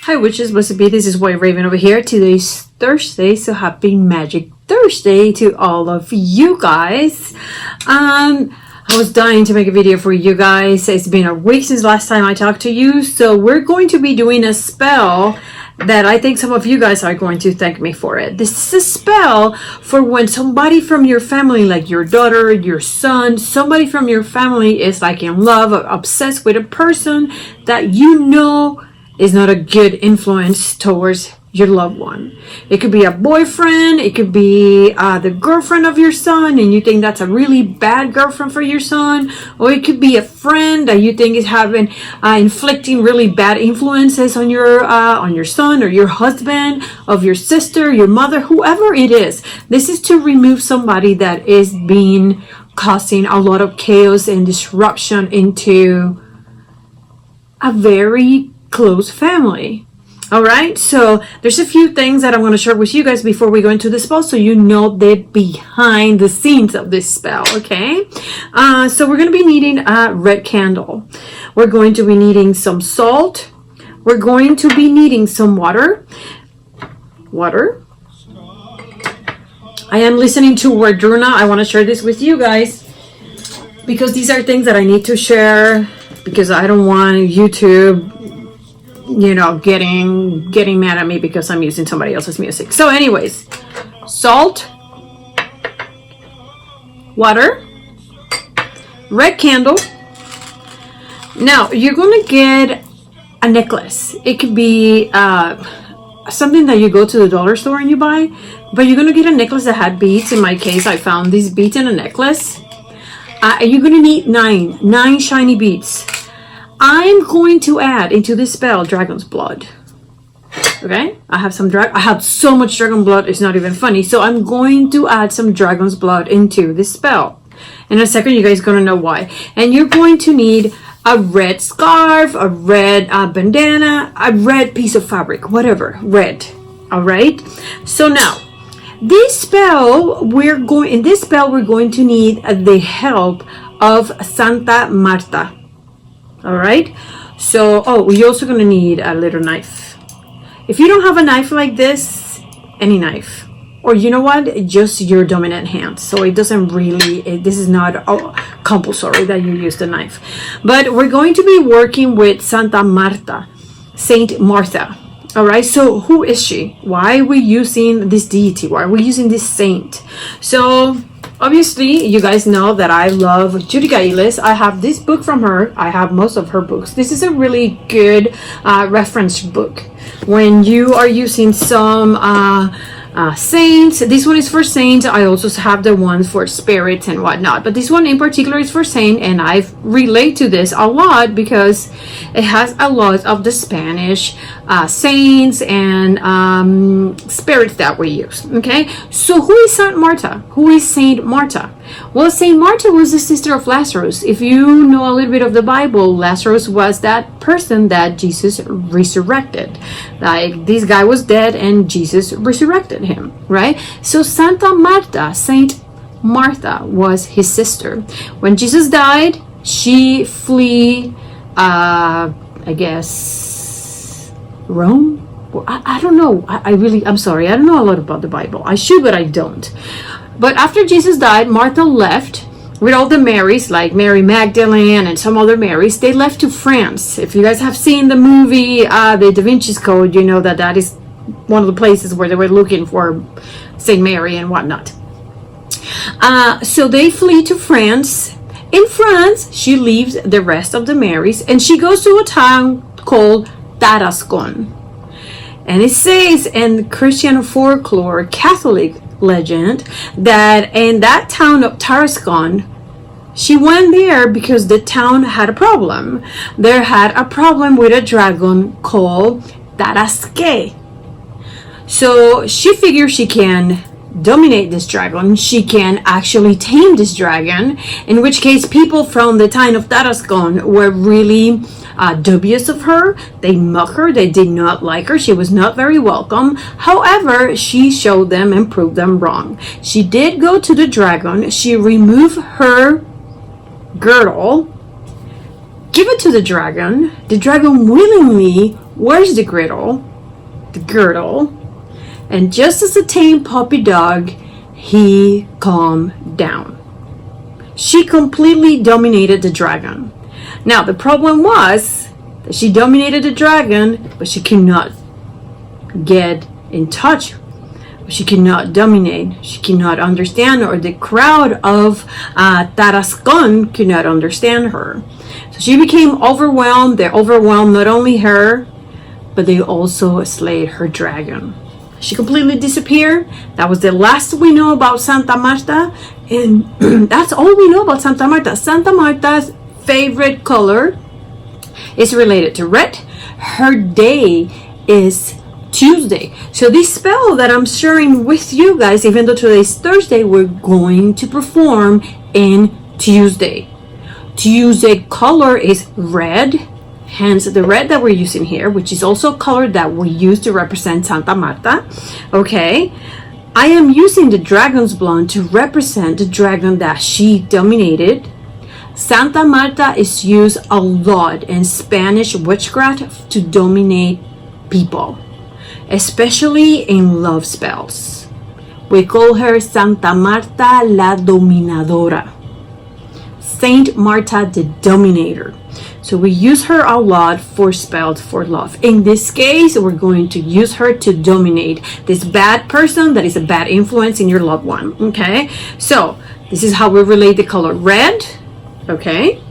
Hi witches, blessed be, this is White Raven over here. Today's Thursday, so happy Magic Thursday to all of you guys. I was dying to make a video for you guys. It's been a week since last time I talked to you, so we're going to be doing a spell that I think some of you guys are going to thank me for it. This is a spell for when somebody from your family, like your daughter, your son, somebody from your family is like in love or obsessed with a person that you know is not a good influence towards your loved one. It could be a boyfriend, it could be the girlfriend of your son, and you think that's a really bad girlfriend for your son, or it could be a friend that you think is having inflicting really bad influences on your son or your husband, of your sister, your mother, whoever it is. This is to remove somebody that is being causing a lot of chaos and disruption into a very close family. All right, so there's a few things that I'm going to share with you guys before we go into the spell, so you know the behind the scenes of this spell. Okay, so we're going to be needing a red candle. We're going to be needing some salt. We're going to be needing some water. I am listening to Wardruna. I want to share this with you guys because these are things that I need to share, because I don't want YouTube, you know, getting mad at me because I'm using somebody else's music. So anyways, salt, water, red candle. Now you're gonna get a necklace. It could be something that you go to the dollar store and you buy, but you're gonna get a necklace that had beads. In my case, I found these beads in a necklace. You're gonna need nine shiny beads. I'm going to add into this spell dragon's blood. Okay, I have so much dragon blood, it's not even funny. So I'm going to add some dragon's blood into this spell. In a second, you guys are gonna know why. And you're going to need a red scarf, a red bandana, a red piece of fabric, whatever, red. All right. So now, this spell we're going to need the help of Santa Marta. All right, so we're also gonna need a little knife. If you don't have a knife like this, any knife, or you know what, just your dominant hand, so it doesn't really, this is not compulsory that you use the knife. But we're going to be working with Santa Marta, Saint Martha. All right, so who is she? Why are we using this deity? Why are we using this saint? So obviously, you guys know that I love Judika. I have this book from her. I have most of her books. This is a really good reference book when you are using some saints. This one is for saints. I also have the ones for spirits and whatnot, but this one in particular is for saint, and I relate to this a lot because it has a lot of the Spanish saints and spirits that we use. Okay, so who is Saint Marta? Who is Saint Marta? Well, Saint Marta was the sister of Lazarus. If you know a little bit of the Bible, Lazarus was that person that Jesus resurrected. Like, this guy was dead and Jesus resurrected him, right? So Santa Marta, Saint Martha, was his sister. When Jesus died, she fled, I guess, Rome? I don't know. I'm sorry. I don't know a lot about the Bible. I should, but I don't. But after Jesus died, Martha left with all the Marys, like Mary Magdalene and some other Marys. They left to France. If you guys have seen the movie, the Da Vinci's Code, you know that is one of the places where they were looking for Saint Mary and whatnot. So they flee to France. In France, she leaves the rest of the Marys and she goes to a town called Tarascon. And it says in Christian folklore, Catholic legend, that in that town of Tarascon, she went there because the town had a problem. There had a problem with a dragon called Tarasque. So she figures she can dominate this dragon. She can actually tame this dragon, in which case people from the town of Tarascon were really dubious of her. They mocked her. They did not like her. She was not very welcome. However, she showed them and proved them wrong. She did go to the dragon. She removed her girdle, give it to the dragon. The dragon willingly wears the girdle, and just as a tame puppy dog, he calmed down. She completely dominated the dragon. Now, the problem was that she dominated the dragon, but she could not get in touch. She cannot dominate. She cannot understand, or the crowd of Tarascon could not understand her. So she became overwhelmed. They overwhelmed not only her, but they also slayed her dragon. She completely disappeared. That was the last we know about Santa Marta, and that's all we know about Santa Marta. Santa Marta's favorite color is related to red. Her day is Tuesday. So this spell that I'm sharing with you guys, even though today's Thursday, we're going to perform in Tuesday. Tuesday color is red, hence the red that we're using here, which is also a color that we use to represent Santa Marta. Okay, I am using the dragon's blood to represent the dragon that she dominated. Santa Marta is used a lot in Spanish witchcraft to dominate people, especially in love spells. We call her Santa Marta la Dominadora. Saint Marta the Dominator. So we use her a lot for spells for love. In this case, we're going to use her to dominate this bad person that is a bad influence in your loved one. Okay, so this is how we relate the color red. Okay,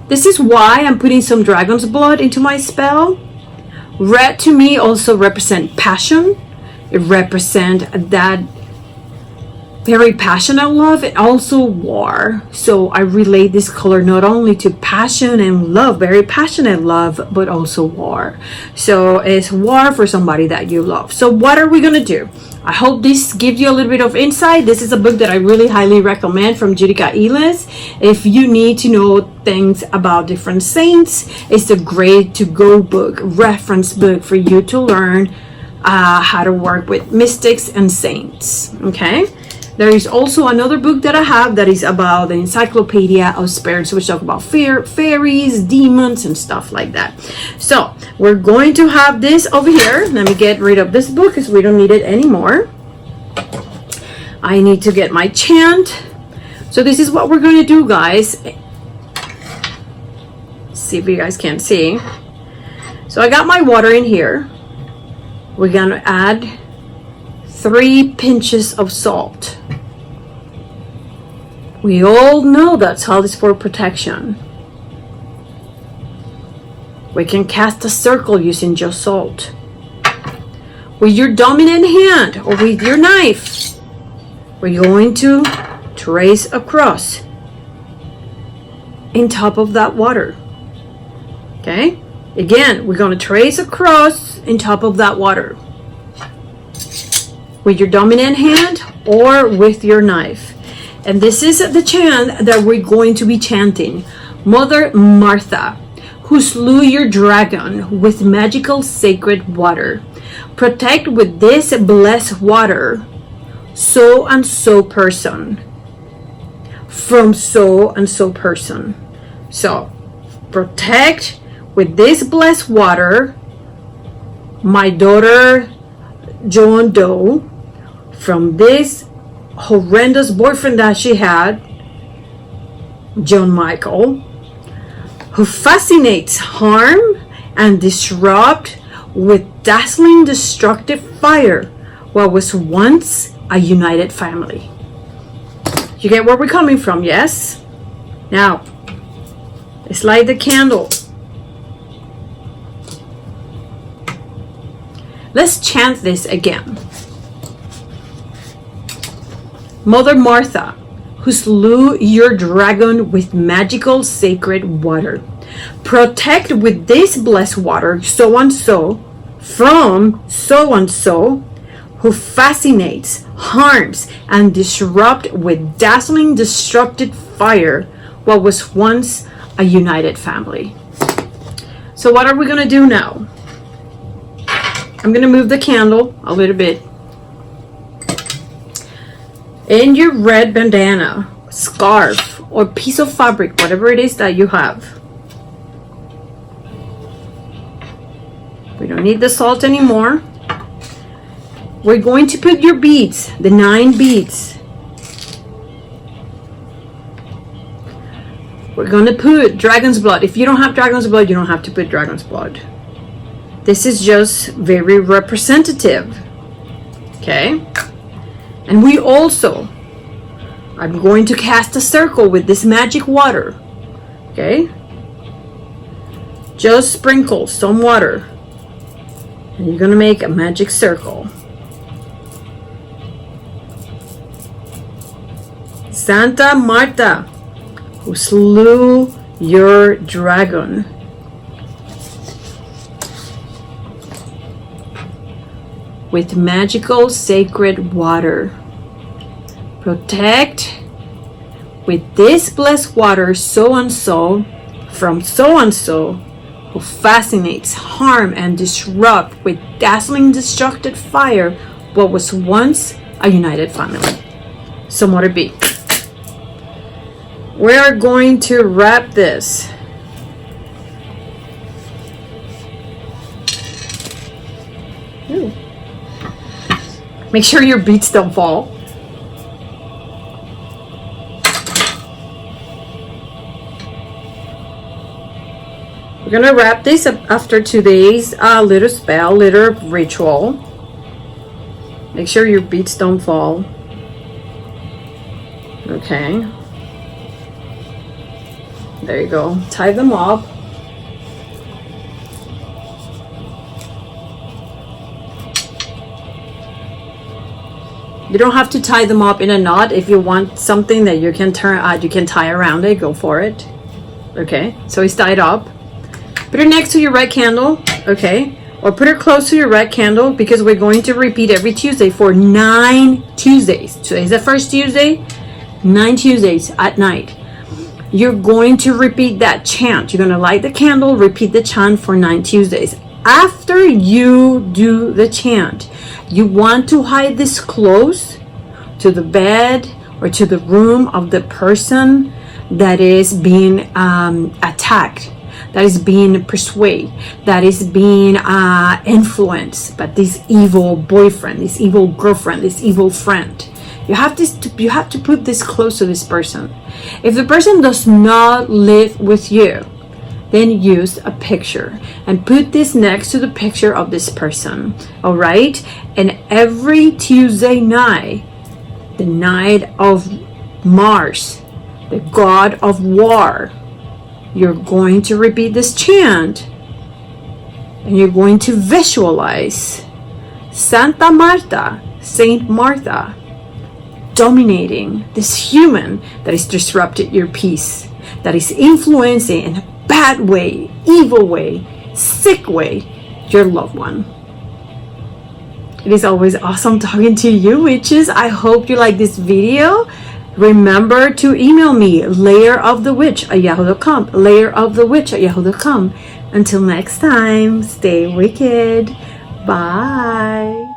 this is why I'm putting some dragon's blood into my spell. Red to me also represents passion. It represents that very passionate love, and also war. So I relate this color not only to passion and love, very passionate love, but also war. So it's war for somebody that you love. So what are we gonna do? I hope this gives you a little bit of insight. This is a book that I really highly recommend from Judika. If you need to know things about different saints, it's a great to-go book, reference book for you to learn how to work with mystics and saints. Okay. There is also another book that I have that is about the Encyclopedia of Spirits, which talk about fairies, demons, and stuff like that. So we're going to have this over here. Let me get rid of this book because we don't need it anymore. I need to get my chant. So this is what we're going to do, guys. See if you guys can see. So I got my water in here. We're going to add 3 pinches of salt. We all know that salt is for protection. We can cast a circle using just salt. With your dominant hand or with your knife, we're going to trace across in top of that water. Okay? Again, we're going to trace across in top of that water. With your dominant hand or with your knife. And this is the chant that we're going to be chanting. Mother Martha, who slew your dragon with magical sacred water, protect with this blessed water so and so person from so and so person. So protect with this blessed water my daughter John Doe from this horrendous boyfriend that she had, John Michael, who fascinates, harm, and disrupt with dazzling destructive fire what was once a united family. You get where we're coming from, yes? Now, let's light the candle. Let's chant this again. Mother Martha, who slew your dragon with magical sacred water, protect with this blessed water so and so from so and so who fascinates, harms, and disrupt with dazzling destructive fire what was once a united family. So what are we going to do now? I'm going to move the candle a little bit. In your red bandana, scarf, or piece of fabric, whatever it is that you have, We don't need the salt anymore. We're going to put your beads, the 9 beads. We're going to put dragon's blood. If you don't have dragon's blood, you don't have to put dragon's blood. This is just very representative. Okay? And we also, I'm going to cast a circle with this magic water. Okay? Just sprinkle some water. And you're going to make a magic circle. Santa Marta, who slew your dragon. With magical sacred water. Protect with this blessed water so-and-so from so-and-so who fascinates, harm, and disrupt with dazzling destructive fire what was once a united family. Some water B. We are going to wrap this. Ooh. Make sure your beads don't fall. We're gonna wrap this up after today's little spell, little ritual. Make sure your beads don't fall. Okay. There you go. Tie them up. You don't have to tie them up in a knot. If you want something that you can turn, you can tie around it, go for it. Okay, so it's tied up. Put it next to your red candle, okay? Or put it close to your red candle because we're going to repeat every Tuesday for 9 Tuesdays. Today's the first Tuesday, 9 Tuesdays at night. You're going to repeat that chant. You're going to light the candle, repeat the chant for 9 Tuesdays. After you do the chant, you want to hide this close to the bed or to the room of the person that is being attacked, that is being persuaded, that is being influenced by this evil boyfriend, this evil girlfriend, this evil friend. You have to put this close to this person. If the person does not live with you, then use a picture and put this next to the picture of this person. All right? And every Tuesday night, the night of Mars, the god of war, you're going to repeat this chant and you're going to visualize Santa Marta, Saint Martha, dominating this human that is disrupted your peace, that is influencing in a bad way, evil way, sick way your loved one. It is always awesome talking to you, witches. I hope you like this video. Remember to email me, layerofthewitch@yahoo.com, layerofthewitch@yahoo.com. Until next time, stay wicked. Bye.